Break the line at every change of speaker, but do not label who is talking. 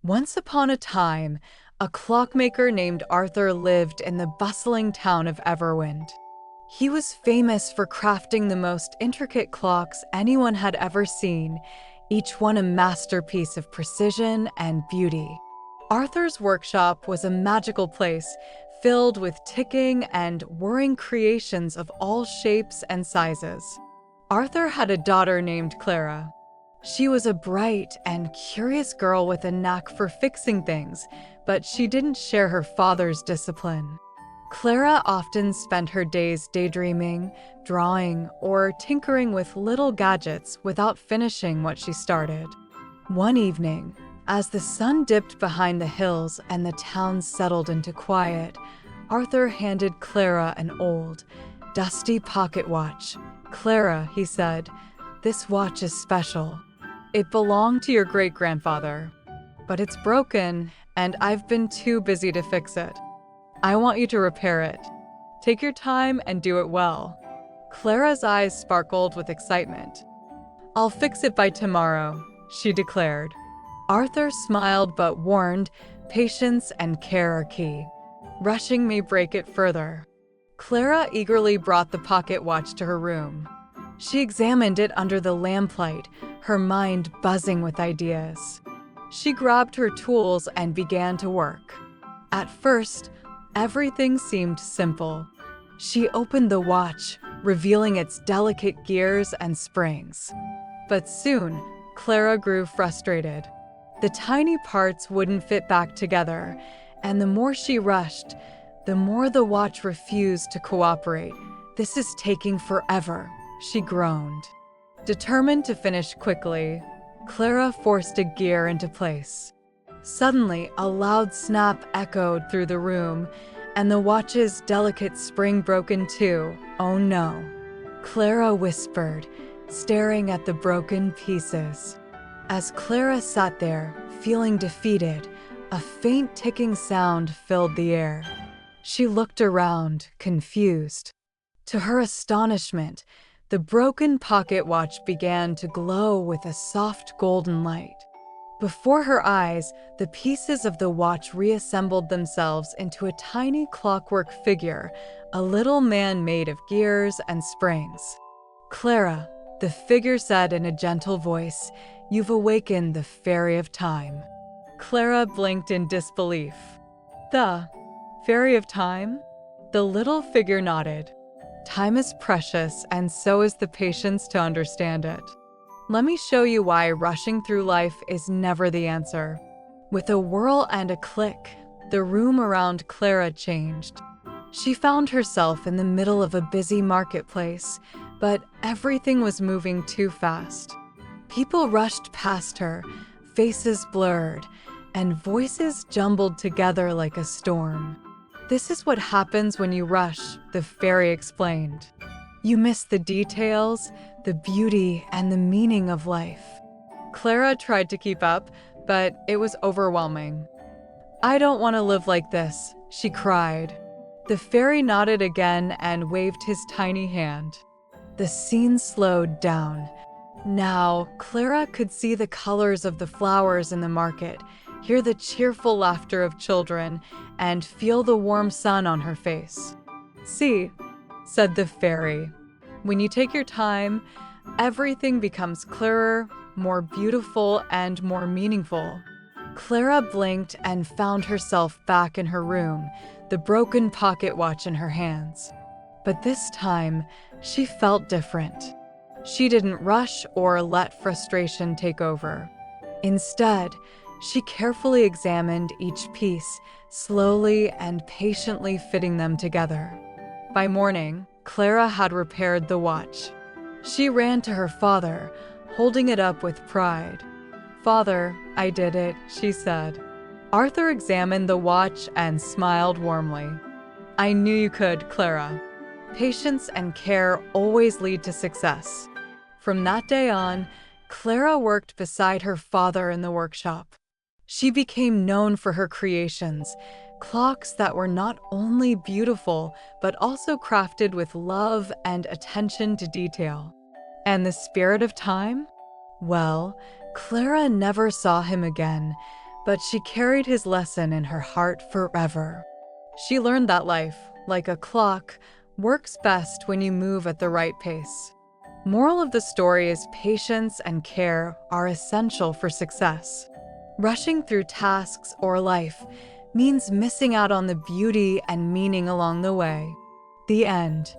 Once upon a time, a clockmaker named Arthur lived in the bustling town of Everwind. He was famous for crafting the most intricate clocks anyone had ever seen, each one a masterpiece of precision and beauty. Arthur's workshop was a magical place filled with ticking and whirring creations of all shapes and sizes. Arthur had a daughter named Clara. She was a bright and curious girl with a knack for fixing things, but she didn't share her father's discipline. Clara often spent her days daydreaming, drawing, or tinkering with little gadgets without finishing what she started. One evening, as the sun dipped behind the hills and the town settled into quiet, Arthur handed Clara an old, dusty pocket watch. "Clara," he said, "this watch is special. It belonged to your great-grandfather, but it's broken and I've been too busy to fix it. I want you to repair it. Take your time and do it well." Clara's eyes sparkled with excitement. "I'll fix it by tomorrow," she declared. Arthur smiled but warned, "Patience and care are key. Rushing may break it further." Clara eagerly brought the pocket watch to her room. She examined it under the lamplight, her mind buzzing with ideas. She grabbed her tools and began to work. At first, everything seemed simple. She opened the watch, revealing its delicate gears and springs. But soon, Clara grew frustrated. The tiny parts wouldn't fit back together, and the more she rushed, the more the watch refused to cooperate. "This is taking forever," she groaned. Determined to finish quickly, Clara forced a gear into place. Suddenly, a loud snap echoed through the room, and the watch's delicate spring broke in two. "Oh no," Clara whispered, staring at the broken pieces. As Clara sat there, feeling defeated, a faint ticking sound filled the air. She looked around, confused. To her astonishment, the broken pocket watch began to glow with a soft golden light. Before her eyes, the pieces of the watch reassembled themselves into a tiny clockwork figure, a little man made of gears and springs. "Clara," the figure said in a gentle voice, "you've awakened the fairy of time." Clara blinked in disbelief. "The fairy of time?" The little figure nodded. "Time is precious, and so is the patience to understand it. Let me show you why rushing through life is never the answer." With a whirl and a click, the room around Clara changed. She found herself in the middle of a busy marketplace, but everything was moving too fast. People rushed past her, faces blurred, and voices jumbled together like a storm. "This is what happens when you rush," the fairy explained. "You miss the details, the beauty, and the meaning of life." Clara tried to keep up, but it was overwhelming. "I don't want to live like this," she cried. The fairy nodded again and waved his tiny hand. The scene slowed down. Now, Clara could see the colors of the flowers in the market, hear the cheerful laughter of children, and feel the warm sun on her face. "See," said the fairy, "when you take your time, everything becomes clearer, more beautiful, and more meaningful." Clara blinked and found herself back in her room, the broken pocket watch in her hands. But this time, she felt different. She didn't rush or let frustration take over. Instead, she carefully examined each piece, slowly and patiently fitting them together. By morning, Clara had repaired the watch. She ran to her father, holding it up with pride. "Father, I did it," she said. Arthur examined the watch and smiled warmly. "I knew you could, Clara. Patience and care always lead to success." From that day on, Clara worked beside her father in the workshop. She became known for her creations, clocks that were not only beautiful, but also crafted with love and attention to detail. And the spirit of time? Well, Clara never saw him again, but she carried his lesson in her heart forever. She learned that life, like a clock, works best when you move at the right pace. Moral of the story is patience and care are essential for success. Rushing through tasks or life means missing out on the beauty and meaning along the way. The end.